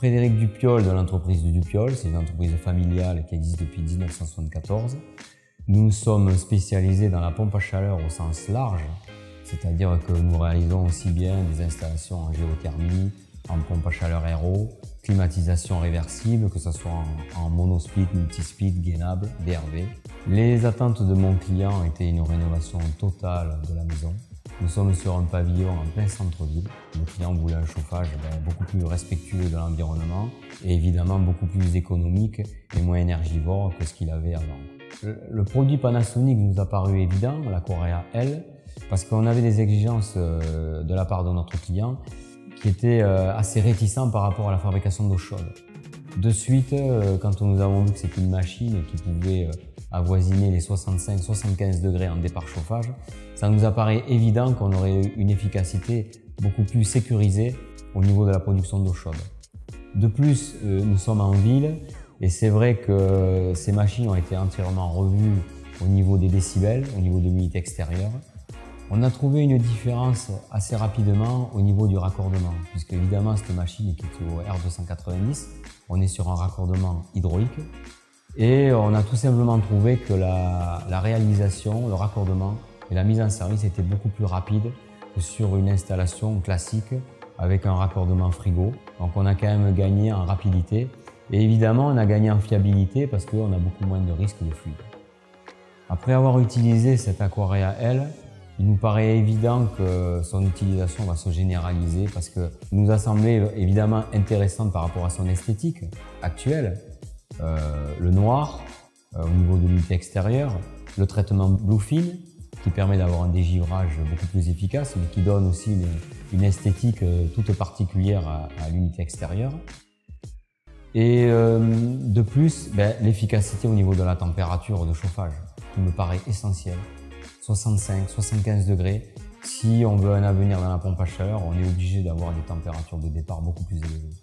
Frédéric Dupiol de l'entreprise de Dupiol, c'est une entreprise familiale qui existe depuis 1974. Nous sommes spécialisés dans la pompe à chaleur au sens large, c'est-à-dire que nous réalisons aussi bien des installations en géothermie, en pompe à chaleur RO, climatisation réversible, que ce soit en monosplit, multisplit, gainable, DRV. Les attentes de mon client étaient une rénovation totale de la maison. Nous sommes sur un pavillon en plein centre-ville. Le client voulait un chauffage beaucoup plus respectueux de l'environnement et évidemment beaucoup plus économique et moins énergivore que ce qu'il avait avant. Le produit Panasonic nous a paru évident, la Corea L, parce qu'on avait des exigences de la part de notre client qui étaient assez réticents par rapport à la fabrication d'eau chaude. De suite, quand nous avons vu que c'était une machine qui pouvait avoisiner les 65-75 degrés en départ chauffage, ça nous apparaît évident qu'on aurait une efficacité beaucoup plus sécurisée au niveau de la production d'eau chaude. De plus, nous sommes en ville et c'est vrai que ces machines ont été entièrement revues au niveau des décibels, au niveau de l'unité extérieure. On a trouvé une différence assez rapidement au niveau du raccordement, puisque évidemment cette machine qui est au R290, on est sur un raccordement hydraulique et on a tout simplement trouvé que la réalisation, le raccordement et la mise en service étaient beaucoup plus rapides que sur une installation classique avec un raccordement frigo. Donc on a quand même gagné en rapidité et évidemment on a gagné en fiabilité parce qu'on a beaucoup moins de risques de fuite. Après avoir utilisé cette Aquarea L, il nous paraît évident que son utilisation va se généraliser parce que nous a semblé évidemment intéressante par rapport à son esthétique actuelle, le noir au niveau de l'unité extérieure, le traitement Bluefin qui permet d'avoir un dégivrage beaucoup plus efficace mais qui donne aussi une esthétique toute particulière à l'unité extérieure. Et de plus, l'efficacité au niveau de la température de chauffage qui me paraît essentielle. 65-75 degrés. Si on veut un avenir dans la pompe à chaleur, on est obligé d'avoir des températures de départ beaucoup plus élevées.